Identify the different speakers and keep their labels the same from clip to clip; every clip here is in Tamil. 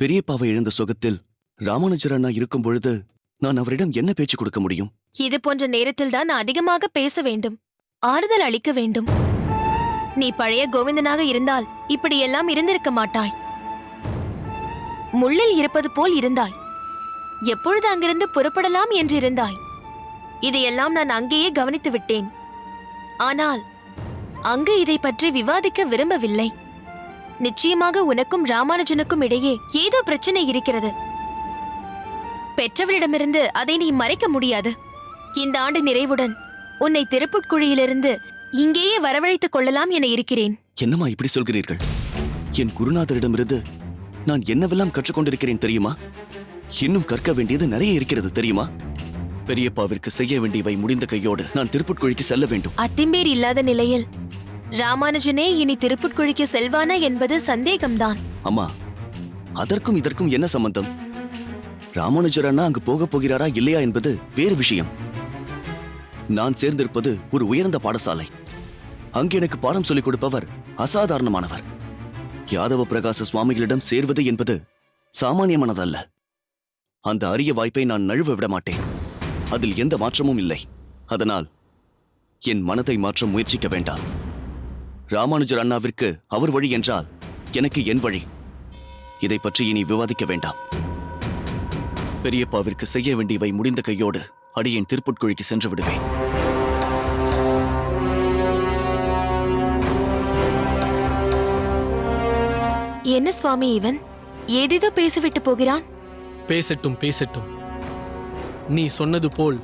Speaker 1: பெரியப்பாவை இழந்த சுகத்தில் ராமானுஜர் அண்ணா இருக்கும் பொழுது நான் அவரிடம் என்ன பேச்சு கொடுக்க முடியும்?
Speaker 2: இது போன்ற நேரத்தில் தான் அதிகமாக பேச வேண்டும், ஆறுதல் அளிக்க வேண்டும். நீ பழைய கோவிந்தனாக இருந்தால் இப்படியெல்லாம் இருந்திருக்க மாட்டாய். முள்ளில் இருப்பது போல் இருந்தாய். எப்பொழுது அங்கிருந்து புறப்படலாம் என்று இருந்தாய். இதையெல்லாம் நான் அங்கேயே கவனித்து விட்டேன். ஆனால் அங்கு இதை பற்றி விவாதிக்க விரும்பவில்லை. நிச்சயமாக உனக்கும் ராமானுஜனுக்கும் இடையே ஏதோ பிரச்சனை இருக்கிறது. பெற்றவளிடமிருந்து அதை நீ மறைக்க முடியாது. இந்த ஆண்டு நிறைவுடன் உன்னை திருப்புட்குழியிலிருந்து இங்கேயே வரவழைத்துக் கொள்ளலாம் என இருக்கிறேன்.
Speaker 1: என்னம்மா இப்படி சொல்கிறீர்கள்? என் குருநாதரிடமிருந்து நான் என்னவெல்லாம் கற்றுக்கொண்டிருக்கிறேன் தெரியுமா? இன்னும் கற்க வேண்டியது நிறைய இருக்கிறது தெரியுமா? பெரியப்பாவிற்கு செய்ய வேண்டியவை முடிந்த கையோடு நான் திருப்புட்குழிக்கு செல்ல வேண்டும்.
Speaker 2: அத்திம்பேர் இல்லாத நிலையில் ராமானுஜனே இனி திருப்புட்குழிக்கு செல்வானா என்பது சந்தேகம்தான்.
Speaker 1: அம்மா, அதற்கும் இதற்கும் என்ன சம்பந்தம்? ராமானுஜர் அண்ணா அங்கு போகப் போகிறாரா இல்லையா என்பது வேறு விஷயம். நான் சேர்ந்திருப்பது ஒரு உயர்ந்த பாடசாலை. அங்கு எனக்கு பாடம் சொல்லிக் கொடுப்பவர் அசாதாரணமானவர். யாதவ பிரகாச சுவாமிகளிடம் சேர்வது என்பது சாமானியமானதல்ல. அந்த அரிய வாய்ப்பை நான் நழுவ விட மாட்டேன். அதில் எந்த மாற்றமும் இல்லை. அதனால் என் மனதை மாற்ற முயற்சிக்க வேண்டாம். ராமானுஜர் அண்ணாவிற்கு அவர் வழி என்றால் எனக்கு என் வழி. இதை பற்றி இனி விவாதிக்க வேண்டாம். பெரியப்பாவிற்கு செய்ய வேண்டியவை முடிந்த கையோடு அடியேன் திருப்புட்குழிக்கு சென்று விடுவேன்.
Speaker 2: என்ன சுவாமி இவன் ஏதேதோ பேசிவிட்டு போகிறான்?
Speaker 3: பேசட்டும் பேசட்டும். நீ சொன்னது போல்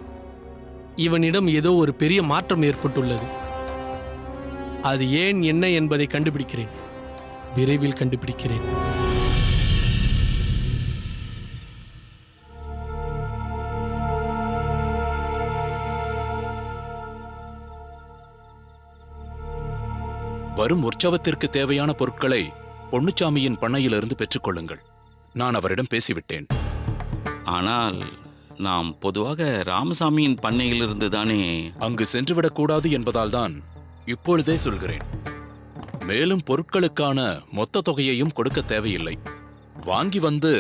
Speaker 3: இவனிடம் ஏதோ ஒரு பெரிய மாற்றம் ஏற்பட்டுள்ளது. அது ஏன் என்ன என்பதை கண்டுபிடிக்கிறேன். விரைவில் கண்டுபிடிக்கிறேன்.
Speaker 4: வரும் உற்சவத்திற்கு தேவையான பொருட்களை பொன்னுச்சாமியின் பண்ணையிலிருந்து பெற்றுக்கொள்ளுங்கள். நான் அவரிடம் பேசிவிட்டேன்.
Speaker 5: ஆனால் நாம் பொதுவாக ராமசாமியின் பண்ணையிலிருந்து தானே
Speaker 4: அங்கு சென்றுவிடக்கூடாது என்பதால்தான் இப்பொழுதே சொல்கிறேன். மேலும் பொருட்களுக்கான மொத்த தொகையையும் கொடுக்க தேவையில்லை. வாங்கி வந்து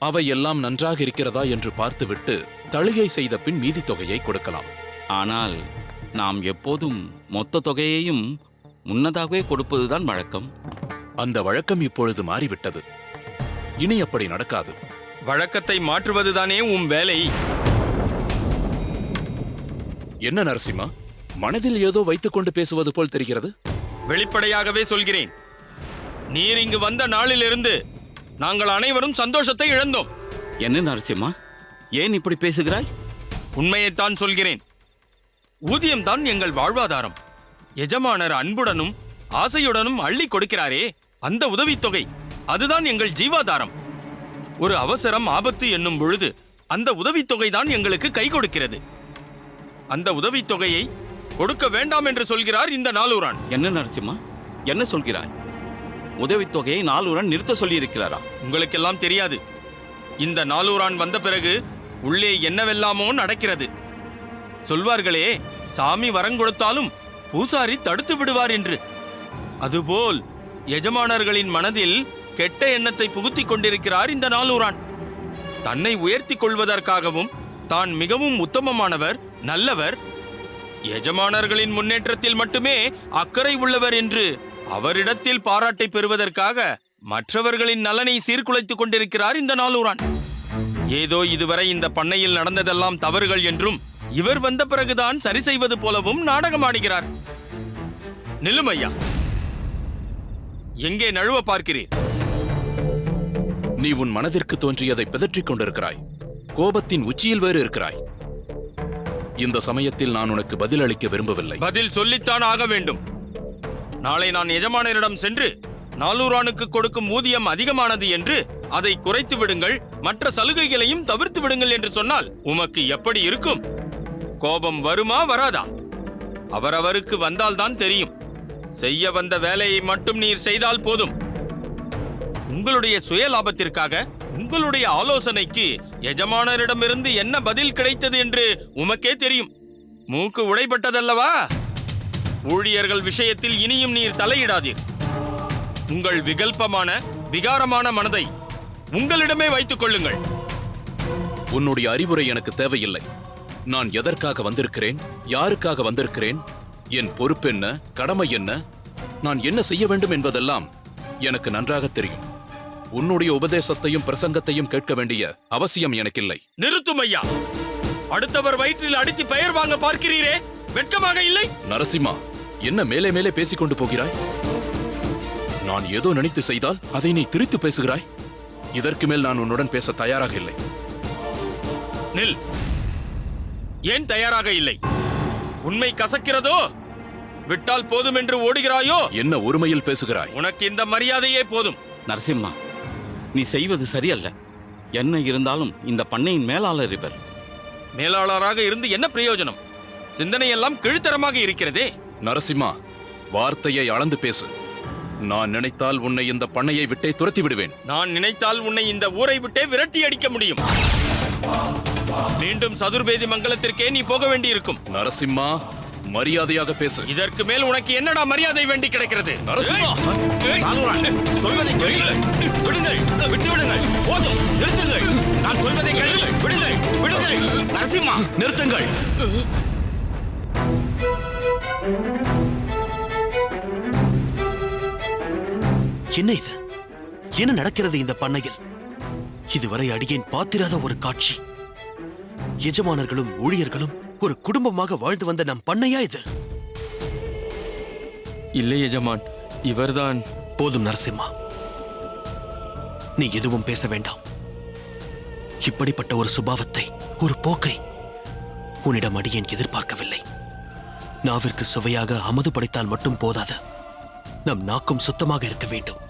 Speaker 4: அவை எல்லாம் நன்றாக இருக்கிறதா என்று பார்த்துவிட்டு தளிகை செய்த பின் மீதி தொகையை கொடுக்கலாம்.
Speaker 5: ஆனால் நாம் எப்போதும் மொத்த தொகையையும் முன்னதாகவே கொடுப்பதுதான் வழக்கம்.
Speaker 4: அந்த வழக்கம் இப்பொழுது மாறிவிட்டது. இனி அப்படி நடக்காது.
Speaker 6: வழக்கத்தை மாற்றுவதுதானே உம் வேலை.
Speaker 4: என்ன நரசிம்மா, மனதில் ஏதோ வைத்துக் கொண்டு பேசுவது போல் தெரிகிறது?
Speaker 6: வெளிப்படையாகவே சொல்கிறேன். நீர் இங்கு வந்த நாளிலிருந்து நாங்கள் அனைவரும் சந்தோஷத்தை இழந்தோம்.
Speaker 5: என்ன நரசிம்மா, ஏன் இப்படி பேசுகிறாய்?
Speaker 6: உண்மையைத்தான் சொல்கிறேன். ஊதியம்தான் எங்கள் வாழ்வாதாரம். எஜமானர் அன்புடனும் ஆசையுடனும் அள்ளி கொடுக்கிறாரே, அந்த உதவித்தொகை அதுதான் எங்கள் ஜீவாதாரம். ஒரு அவசரம் ஆபத்து என்னும் பொழுது அந்த உதவித்தொகை தான் எங்களுக்கு கை கொடுக்கிறது. அந்த உதவித்தொகையை கொடுக்க வேண்டாம் என்று சொல்கிறார் இந்த நாளூரான்.
Speaker 5: என்ன நரசிம்மா, என்ன சொல்கிறாய்? உதவித்தொகையை நாளூரான் நிறுத்த சொல்லியிருக்கிறாரா?
Speaker 6: உங்களுக்கெல்லாம் தெரியாது. இந்த நாளூரான் வந்த பிறகு உள்ளே என்னவெல்லாமோ நடக்கிறது. சொல்வார்களே, சாமி வரங்கொடுத்தாலும் பூசாரி தடுத்து விடுவார் என்று. அதுபோல் எஜமானர்களின் மனதில் கெட்ட எண்ணத்தை புகுத்திக் கொண்டிருக்கிறார் இந்த நாளூரான். தன்னை உயர்த்தி கொள்வதற்காகவும் தான் மிகவும் உத்தமமானவர், நல்லவர், எஜமானர்களின் முன்னேற்றத்தில் மட்டுமே அக்கறை உள்ளவர் என்று அவரிடத்தில் பாராட்டை பெறுவதற்காக மற்றவர்களின் நலனை சீர்குலைத்துக் கொண்டிருக்கிறார் இந்த நாளூரான். ஏதோ இதுவரை இந்த பண்ணையில் நடந்ததெல்லாம் தவறுகள் என்றும் இவர் வந்த பிறகுதான் சரி செய்வது போலவும் நாடகமாடுகிறார். நில்லும் ஐயா, எங்கே நழுவ பார்க்கிறீர்?
Speaker 4: நீ உன் மனதிற்கு தோன்றியதை பிதற்றிக் கொண்டிருக்கிறாய். கோபத்தின் உச்சியில் வேறு இருக்கிறாய். இந்த சமயத்தில் நான் உனக்கு பதில் அளிக்க விரும்பவில்லை.
Speaker 6: பதில் சொல்லித்தான் ஆக வேண்டும். நாளை நான் எஜமானரிடம் சென்று நாளூரானுக்கு கொடுக்கும் ஊதியம் அதிகமானது என்று அதை குறைத்து விடுங்கள், மற்ற சலுகைகளையும் தவிர்த்து விடுங்கள் என்று சொன்னால் உமக்கு எப்படி இருக்கும்? கோபம் வருமா வராதா? அவரவருக்கு வந்தால்தான் தெரியும். செய்ய வந்த வேலையை மட்டும் நீர் செய்தால் போதும். உங்களுடைய சுய லாபத்திற்காக, உங்களுடைய ஆலோசனைக்கு எஜமானரிடமிருந்து என்ன பதில் கிடைத்தது என்று உமக்கே தெரியும். மூக்கு உடைபட்டதல்லவா? ஊழியர்கள் விஷயத்தில் இனியும் நீர் தலையிடாதீர். உங்கள் விகல்பமான விகாரமான மனதை உங்களிடமே வைத்துக் கொள்ளுங்கள்.
Speaker 4: உன்னுடைய அறிவுரை எனக்கு தேவையில்லை. நான் எதற்காக வந்திருக்கிறேன், யாருக்காக வந்திருக்கிறேன், என் பொறுப்பு என்ன, கடமை என்ன, நான் என்ன செய்ய வேண்டும் என்பதெல்லாம் எனக்கு நன்றாக தெரியும். உன்னுடைய உபதேசத்தையும் பிரசங்கத்தையும் கேட்க வேண்டிய அவசியம் எனக்கில்லை.
Speaker 6: நிறுத்தும் ஐயா. அடுத்தவர் வயிற்றில் அடித்து பெயர் வாங்க பார்க்கிறீரே, வெட்கமாக இல்லை?
Speaker 4: நரசிம்மா, என்ன மேலே மேலே பேசிக் கொண்டு போகிறாய்? நான் ஏதோ நினைத்து செய்தால் அதை நீ திரித்து பேசுகிறாய். இதற்கு மேல் நான் உன்னுடன் பேச தயாராக இல்லை.
Speaker 6: நில். ஏன் தயாராக இல்லை? உண்மை கசக்கிறதோ? விட்டால் போதும் என்று ஓடுகிறாயோ?
Speaker 4: என்ன ஒருமையில் பேசுகிறாய்?
Speaker 6: உனக்கு இந்த மரியாதையே போதும்.
Speaker 5: நரசிம்மா, நீ செய்வது சரியல்ல. என்ன இருந்தாலும் இந்த பண்ணையின் மேலாளர் இவர்.
Speaker 6: மேலாளராக இருந்து என்ன பிரயோஜனம்? சிந்தனையெல்லாம் கீழ்த்தரமாக இருக்கிறதே.
Speaker 4: நரசிம்மா, வார்த்தையை அளந்து பேசு. நான் நினைத்தால் உன்னை இந்த பண்ணையை விட்டே துரத்தி விடுவேன்.
Speaker 6: நான் நினைத்தால் உன்னை இந்த ஊரை விட்டே விரட்டி அடிக்க முடியும். மீண்டும் சதுர்வேதி மங்கலத்திற்கே நீ போக வேண்டியிருக்கும்.
Speaker 4: நரசிம்மா, மரியாதையாக பேசு.
Speaker 6: இதற்கு மேல் உனக்கு என்னடா மரியாதை வேண்டி கிடக்கிறது?
Speaker 4: நரசிம்மா!
Speaker 5: நாலூரான், சொல்வதை கேளுங்கள். விடுங்கள், விட்டு விடுங்கள். போதும், நிறுத்துங்கள். நான் சொல்வதை கேளுங்கள். விடுங்கள், விடுங்கள். நரசிம்மா,
Speaker 1: நிறுத்துங்கள்.
Speaker 7: என்ன இது? என்ன நடக்கிறது இந்த பண்ணையில்? இதுவரை அடியேன் பார்த்திராத ஒரு காட்சி. எஜமானர்களும் ஊழியர்களும் ஒரு குடும்பமாக வாழ்ந்து வந்த நம் பண்ணையா இது?
Speaker 6: இல்லை எஜமான், இவர்தான்.
Speaker 7: போதும் நரசிம்மா, நீ எதுவும் பேச வேண்டாம். இப்படிப்பட்ட ஒரு சுபாவத்தை, ஒரு போக்கை உன்னிடம் அடியேன் எதிர்பார்க்கவில்லை. நாவிற்கு சுவையாக அமுது படைத்தால் மட்டும் போதாது, நம் நாக்கும் சுத்தமாக இருக்க வேண்டும்.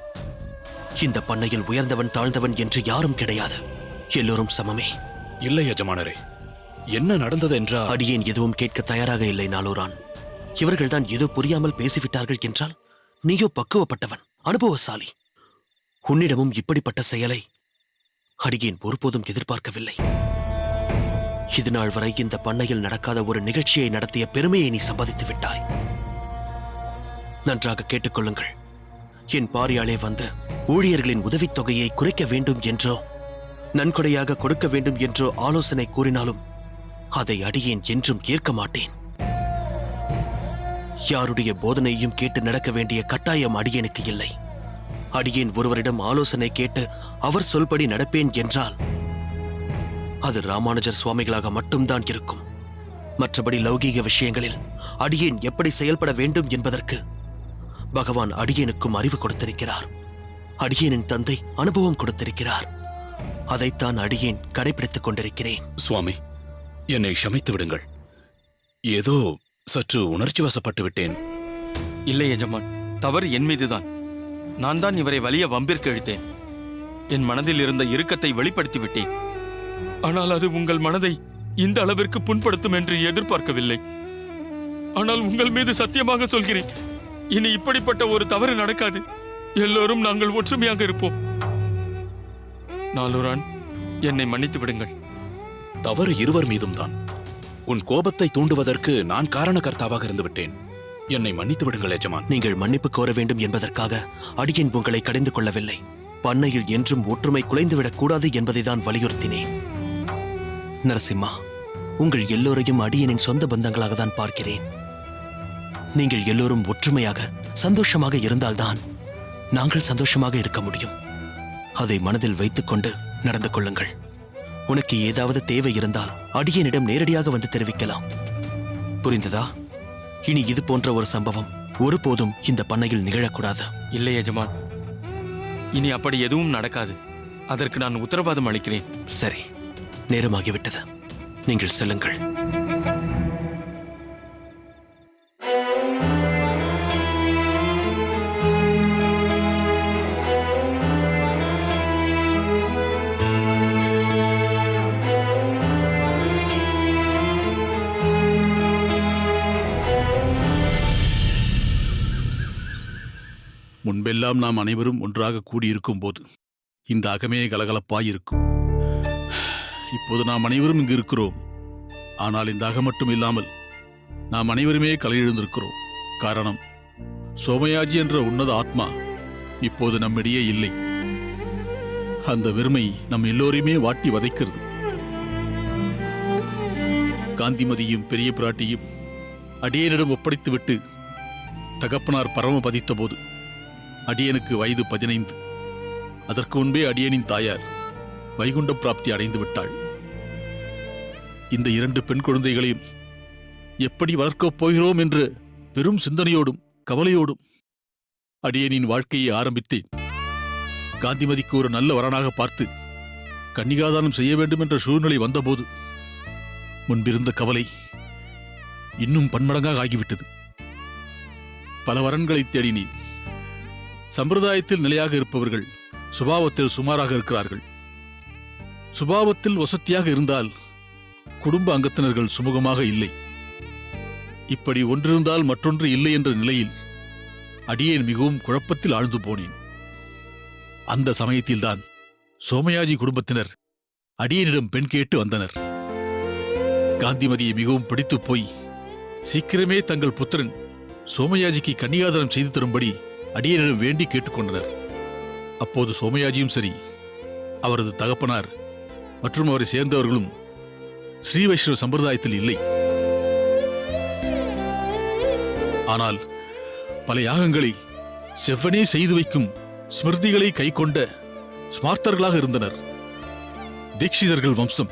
Speaker 7: இந்த பண்ணையில் உயர்ந்தவன் தாழ்ந்தவன் என்று யாரும் கிடையாது. எல்லோரும் சமமே.
Speaker 4: இல்லை எஜமானரே, என்ன நடந்தது என்றால்...
Speaker 7: அடியேன் எதுவும் கேட்க தயாராக இல்லை நாளூரான். இவர்கள்தான் ஏதோ புரியாமல் பேசிவிட்டார்கள் என்றால் நீயோ பக்குவப்பட்டவன், அனுபவசாலி. உன்னிடமும் இப்படிப்பட்ட செயலை அடியேன் ஒருபோதும் எதிர்பார்க்கவில்லை. இதுநாள் வரை இந்த பண்ணையில் நடக்காத ஒரு நிகழ்ச்சியை நடத்திய பெருமையை நீ சம்பாதித்து விட்டாய். நன்றாக கேட்டுக்கொள்ளுங்கள். என் பாரியாளே வந்து ஊழியர்களின் உதவித்தொகையை குறைக்க வேண்டும் என்றோ நன்கொடையாக கொடுக்க வேண்டும் என்றோ ஆலோசனை கூறினாலும் அதை அடியேன் என்றும் ஏற்க மாட்டேன். யாருடைய போதனையும் கேட்டு நடக்க வேண்டிய கட்டாயம் அடியேனுக்கு இல்லை. அடியேன் ஒருவரிடம் ஆலோசனை கேட்டு அவர் சொல்படி நடப்பேன் என்றால் அது ராமானுஜர் சுவாமிகளாக மட்டும்தான் இருக்கும். மற்றபடி லௌகீக விஷயங்களில் அடியேன் எப்படி செயல்பட வேண்டும் என்பதற்கு பகவான் அடியேனுக்கும் அறிவு கொடுத்திருக்கிறார். அடியேனின் தந்தை அனுபவம் கொடுத்திருக்கிறார். அதைத்தான் அடியேன் கடைபிடித்துக் கொண்டிருக்கிறேன்.
Speaker 4: சுவாமி, என்னை க்ஷமித்து விடுங்கள். ஏதோ சற்று உணர்ச்சி வசப்பட்டு விட்டேன்.
Speaker 6: இல்லை எஜமான், தவறு என் மீதுதான். நான் தான் இவரை வலிய வம்பிற்கு இழுத்தேன். என் மனதில் இருந்த இறுக்கத்தை வெளிப்படுத்தி விட்டேன். ஆனால் அது உங்கள் மனதை இந்த அளவிற்கு புண்படுத்தும் என்று எதிர்பார்க்கவில்லை. ஆனால் உங்கள் மீது சத்தியமாக சொல்கிறேன், இனி இப்படிப்பட்ட ஒரு தவறு நடக்காது. எல்லோரும் நாங்கள் ஒற்றுமையாக இருப்போம். நாளூரான், என்னை மன்னித்து விடுங்கள்.
Speaker 4: தவறு இருவர் மீதும் தான். உன் கோபத்தை தூண்டுவதற்கு நான் காரணகர்த்தாவாக இருந்து விட்டேன். என்னை மன்னித்து விடுங்கள் எஜமான்.
Speaker 7: நீங்கள் மன்னிப்பு கோர வேண்டும் என்பதற்காக அடியேன் உங்களை கடிந்து கொள்ளவில்லை. பண்ணையில் என்றும் ஒற்றுமை குலைந்துவிடக் கூடாது என்பதைதான் வலியுறுத்தினேன். நரசிம்மா, உங்கள் எல்லோரையும் அடியேனின் சொந்த பந்தங்களாக தான் பார்க்கிறேன். நீங்கள் எல்லோரும் ஒற்றுமையாக சந்தோஷமாக இருந்தால்தான் நாங்கள் சந்தோஷமாக இருக்க முடியும். அதை மனதில் வைத்துக்கொண்டு நடந்து கொள்ளுங்கள். உனக்கு ஏதாவது தேவை இருந்தால் அடியேனிடம் நேரடியாக வந்து தெரிவிக்கலாம். புரிந்ததா? இனி இது போன்ற ஒரு சம்பவம் ஒருபோதும் இந்த பண்ணையில் நிகழக்கூடாது.
Speaker 6: இல்லை எஜமான், இனி அப்படி எதுவும் நடக்காது. அதற்கு நான் உத்தரவாதம் அளிக்கிறேன்.
Speaker 7: சரி, நேரமாகிவிட்டது. நீங்கள் செல்லுங்கள்.
Speaker 8: முன்பெல்லாம் நாம் அனைவரும் ஒன்றாக கூடியிருக்கும் போது இந்த அகமே கலகலப்பாயிருக்கும். இப்போது நாம் அனைவரும் இங்கு இருக்கிறோம். ஆனால் இந்த அகம் மட்டும் இல்லாமல் நாம் அனைவருமே கலையிழந்திருக்கிறோம். காரணம், சோமயாஜி என்ற உன்னத ஆத்மா இப்போது நம்மிடையே இல்லை. அந்த வெறுமை நம் எல்லோரையுமே வாட்டி வதைக்கிறது. காந்திமதியும் பெரிய பிராட்டியும் அடியேனிடம் ஒப்படைத்துவிட்டு தகப்பனார் பரமபதித்த போது அடியனுக்கு வயது 15. அதற்கு முன்பே அடியனின் தாயார் வைகுண்ட பிராப்தி அடைந்து விட்டாள். இந்த 2 பெண் குழந்தைகளையும் எப்படி வளர்க்கப் போகிறோம் என்ற பெரும் சிந்தனையோடும் கவலையோடும் அடியனின் வாழ்க்கையை ஆரம்பித்தேன். காந்திமதிக்கு ஒரு நல்ல வரனாக பார்த்து கன்னிகாதானம் செய்ய வேண்டும் என்ற சூழ்நிலை வந்தபோது முன்பிருந்த கவலை இன்னும் பன்மடங்காக ஆகிவிட்டது. பல வரன்களை தேடினேன். சம்பிரதாயத்தில் நிலையாக இருப்பவர்கள் சுபாவத்தில் சுமாராக இருக்கிறார்கள். சுபாவத்தில் வசதியாக இருந்தால் குடும்ப அங்கத்தினர்கள் சுமூகமாக இல்லை. இப்படி ஒன்றிருந்தால் மற்றொன்று இல்லை என்ற நிலையில் அடியேன் மிகவும் குழப்பத்தில் ஆழ்ந்து போனேன். அந்த சமயத்தில்தான் சோமயாஜி குடும்பத்தினர் அடியேனிடம் பெண் கேட்டு வந்தனர். காந்திமதியை மிகவும் பிடித்துப் போய் சீக்கிரமே தங்கள் புத்திரன் சோமயாஜிக்கு கன்னிகாதானம் செய்து தரும்படி அடியேனிடம் வேண்டி கேட்டுக்கொண்டனர். அப்போது சோமயாஜியும் சரி, அவரது தகப்பனார் மற்றும் அவரை சேர்ந்தவர்களும் ஸ்ரீ வைஷ்ணவ சம்பிரதாயத்தில் இல்லை. ஆனால் பல யாகங்களை செவ்வனே செய்து வைக்கும் ஸ்மிருதிகளை கைக்கொண்ட ஸ்மார்த்தர்களாக இருந்தனர். தீட்சிதர்கள் வம்சம்.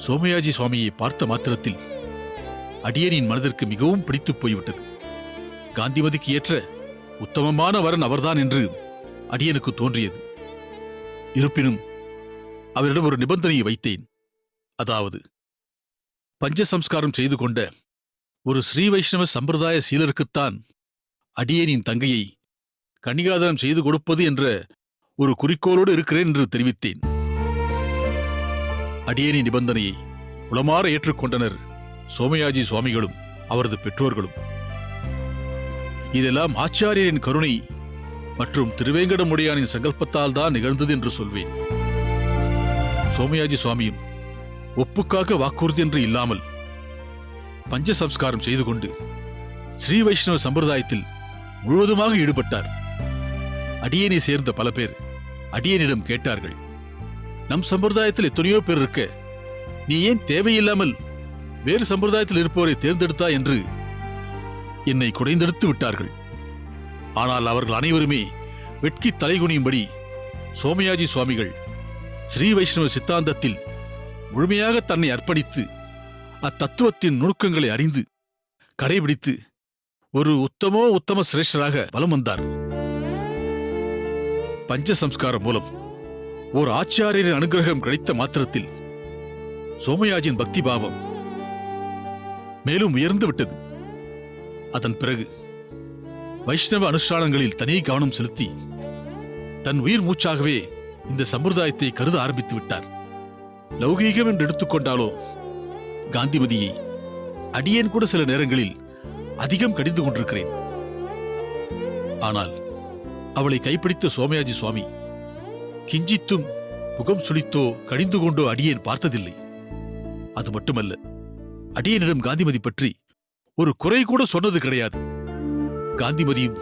Speaker 8: சோமயாஜி சுவாமியை பார்த்த மாத்திரத்தில் அடியனின் மனதிற்கு மிகவும் பிடித்துப் போய்விட்டது. காந்திமதிக்கு ஏற்ற உத்தமமான வரன் அவர்தான் என்று அடியனுக்கு தோன்றியது. இருப்பினும் அவரிடம் ஒரு நிபந்தனையை வைத்தேன். அதாவது, பஞ்சசம்ஸ்காரம் செய்து கொண்ட ஒரு ஸ்ரீ வைஷ்ணவ சம்பிரதாய சீலருக்குத்தான் அடியேனின் தங்கையை கன்னிகாதானம் செய்து கொடுப்பது என்ற ஒரு குறிக்கோளோடு இருக்கிறேன் என்று தெரிவித்தேன். அடியேனின் நிபந்தனையை உளமாற ஏற்றுக்கொண்டனர் சோமயாஜி சுவாமிகளும் அவரது பெற்றோர்களும். இதெல்லாம் ஆச்சாரியரின் கருணை மற்றும் திருவேங்கடமுடையானின் சங்கல்பத்தால் தான் நிகழ்ந்தது என்று சொல்வேன். சோமயாஜி சுவாமியும் ஒப்புக்காக வாக்குறுதி என்று இல்லாமல் பஞ்சசம்ஸ்காரம் செய்து கொண்டு ஸ்ரீ வைஷ்ணவ சம்பிரதாயத்தில் முழுவதுமாக ஈடுபட்டார். அடியேனை சேர்ந்த பல பேர் அடியேனிடம் கேட்டார்கள், நம் சம்பிரதாயத்தில் எத்தனையோ பேர் இருக்க நீ ஏன் தேவையில்லாமல் வேறு சம்பிரதாயத்தில் இருப்பவரை தேர்ந்தெடுத்தா என்று என்னை குடைந்தெடுத்து விட்டார்கள். ஆனால் அவர்கள் அனைவருமே வெட்கி தலைகுனியும்படி சோமயாஜி சுவாமிகள் ஸ்ரீ வைஷ்ணவ சித்தாந்தத்தில் முழுமையாக தன்னை அர்ப்பணித்து அத்தத்துவத்தின் நுணுக்கங்களை அறிந்து கடைபிடித்து ஒரு உத்தம சிரேஷ்டராக வலம் வந்தார். பஞ்சசம்ஸ்காரம் மூலம் ஓர் ஆச்சாரியரின் அனுகிரகம் கிடைத்த மாத்திரத்தில் சோமயாஜியின் பக்தி பாவம் மேலும் உயர்ந்து விட்டது. அதன் பிறகு வைஷ்ணவ அனுஷ்டானங்களில் தனி கவனம் செலுத்தி தன் உயிர் மூச்சாகவே இந்த சம்பிரதாயத்தை கருத ஆரம்பித்து விட்டார். லௌகீகம் என்று எடுத்துக்கொண்டாலோ காந்திமதியை அடியேன் கூட சில நேரங்களில் அதிகம் கடிந்து கொண்டிருக்கிறேன். ஆனால் அவளை கைப்பிடித்த சோமயாஜி சுவாமி கிஞ்சித்தும் புகம் சுளித்தோ கடிந்து கொண்டோ அடியேன் பார்த்ததில்லை. அது மட்டுமல்ல, அடியேனிடம் காந்திமதி பற்றி ஒரு குறை கூட சொன்னது கிடையாது. காந்திமதியும்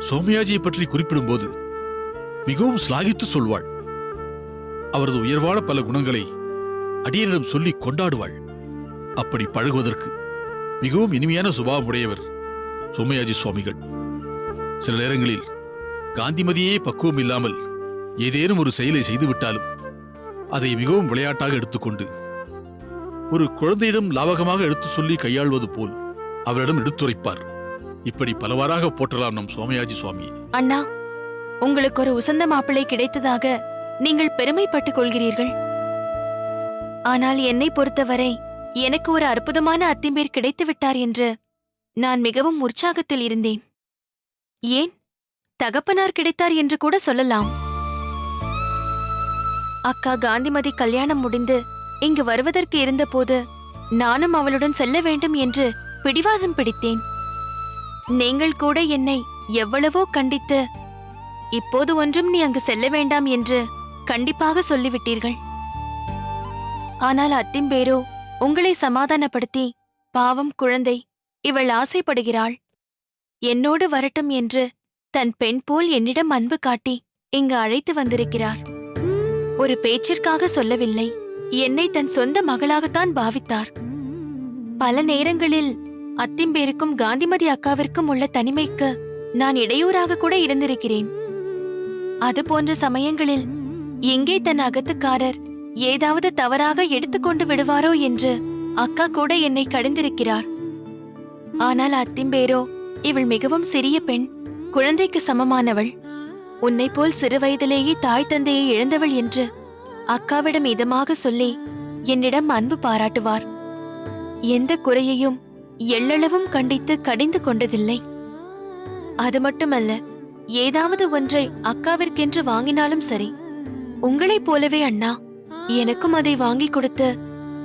Speaker 8: சோமயாஜியை பற்றி குறிப்பிடும்போது மிகவும் சிலாகித்து சொல்வாள். அவரது உயர்வான பல குணங்களை அடியனிடம் சொல்லி கொண்டாடுவாள். அப்படி பழகுவதற்கு மிகவும் இனிமையான சுபாவமுடையவர் சோமயாஜி சுவாமிகள். சில நேரங்களில் காந்திமதியே பக்குவம் இல்லாமல் ஏதேனும் ஒரு செயலை செய்துவிட்டாலும் அதை மிகவும் விளையாட்டாக எடுத்துக்கொண்டு ஒரு குழந்தையிடம் லாவகமாக எடுத்து சொல்லி கையாள்வது போல் அவரிடம் எடுத்துரைப்பார். இப்படி பலவாறாக போற்றலாம் நம் சோமயாஜி சுவாமியை.
Speaker 2: அண்ணா, உங்களுக்கு ஒரு உசந்த மாப்பிள்ளை கிடைத்ததாக நீங்கள் பெருமைப்பட்டுக் கொள்கிறீர்கள். ஆனால் என்னை பொறுத்தவரை எனக்கு ஒரு அற்புதமான அத்திம்பேர் கிடைத்து விட்டார் என்று நான் மிகவும் உற்சாகத்தில் இருந்தேன். ஏன், தகப்பனார் கிடைத்தார் என்று கூட சொல்லலாம். அக்கா காந்திமதி கல்யாணம் முடிந்து இங்கு வருவதற்கு இருந்தபோது நானும் அவளுடன் செல்ல வேண்டும் என்று பிடிவாதம் பிடித்தேன். நீங்கள் கூட என்னை எவ்வளவோ கண்டித்து இப்போது ஒன்றும் நீ அங்கு செல்ல வேண்டாம் என்று கண்டிப்பாக சொல்லிவிட்டீர்கள். ஆனால் அத்திம்பேரோ உங்களை சமாதானப்படுத்தி, பாவம் குழந்தை, இவள் ஆசைப்படுகிறாள், என்னோடு வரட்டும் என்று தன் பெண் போல் என்னிடம் அன்பு காட்டி இங்கு அழைத்து வந்திருக்கிறார். ஒரு பேச்சிற்காக சொல்லவில்லை, என்னை தன் சொந்த மகளாகத்தான் பாவித்தார். பல நேரங்களில் அத்திம்பேருக்கும் காந்திமதி அக்காவிற்கும் உள்ள தனிமைக்கு நான் இடையூறாக கூட இருந்திருக்கிறேன். அது போன்ற சமயங்களில் எங்கே தன் அகத்துக்காரர் ஏதாவது தவறாக எடுத்துக்கொண்டு விடுவாரோ என்று அக்கா கூட என்னை கடிந்திருக்கிறார். ஆனால் அத்திம்பேரோ, இவள் மிகவும் சிறிய பெண், குழந்தைக்கு சமமானவள், உன்னை போல் சிறு வயதிலேயே தாய் தந்தையை இழந்தவள் என்று அக்காவிடம் இதமாக சொல்லி என்னிடம் அன்பு பாராட்டுவார். எந்த குறையையும் எள்ளளவும் கண்டித்து கடிந்து கொண்டதில்லை. அது மட்டுமல்ல, ஏதாவது ஒன்றை அக்காவிற்கென்று வாங்கினாலும் சரி, உங்களைப் போலவே அண்ணா, எனக்கும் அதை வாங்கி கொடுத்து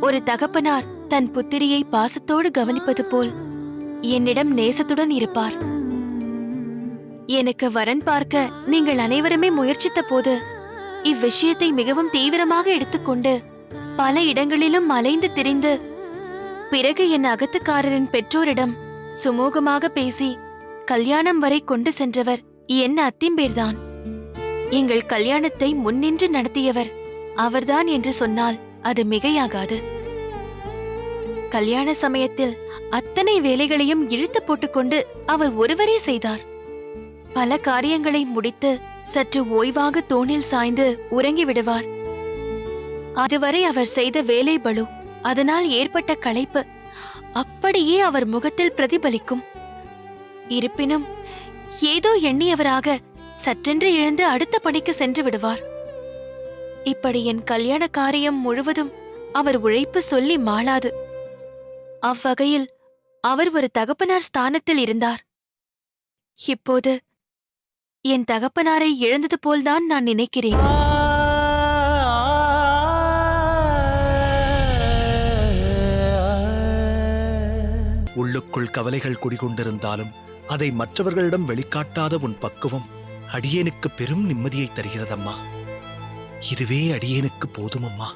Speaker 2: ஒரு தகப்பனார் தன் புத்திரியை பாசத்தோடு கவனிப்பது போல் என்னிடம் நேசத்துடன் இருப்பார். எனக்கு வரன் பார்க்க நீங்கள் அனைவருமே முயற்சித்த போது இவ்விஷயத்தை மிகவும் தீவிரமாக எடுத்துக்கொண்டு பல இடங்களிலும் அலைந்து திரிந்து பிறகு என் அகத்துக்காரரின் பெற்றோரிடம் சுமூகமாக பேசி கல்யாணம் வரை கொண்டு சென்றவர் என் அத்திம்பேர்தான். எங்கள் கல்யாணத்தை முன்னின்று நடத்தியவர் அவர்தான் என்று சொன்னால் அது மிகையாகாது. கல்யாண சமயத்தில் அத்தனை வேலைகளையும் இழுத்து போட்டுக்கொண்டு அவர் ஒருவரே செய்தார். பல காரியங்களை முடித்து சற்று ஓய்வாக தூணில் சாய்ந்து உறங்கி விடுவார். அதுவரை அவர் செய்த வேலை பளு, அதனால் ஏற்பட்ட களைப்பு அப்படியே அவர் முகத்தில் பிரதிபலிக்கும். இருப்பினும் ஏதோ எண்ணியவராக சற்றென்று எழுந்து அடுத்த பணிக்கு சென்று விடுவார். இப்படி என் கல்யாண காரியம் முழுவதும் அவர் உழைப்பு சொல்லி மாளாது. அவ்வகையில் அவர் ஒரு தகப்பனார் ஸ்தானத்தில் இருந்தார். இப்போது என் தகப்பனாரை இழந்தது போல்தான் நான் நினைக்கிறேன்.
Speaker 7: உள்ளுக்குள் கவலைகள் குடிகொண்டிருந்தாலும் அதை மற்றவர்களிடம் வெளிக்காட்டாத உன் பக்குவம் அடியேனுக்கு பெரும் நிம்மதியை தருகிறதம்மா. இதுவே அடியேனுக்கு போதுமம்மா.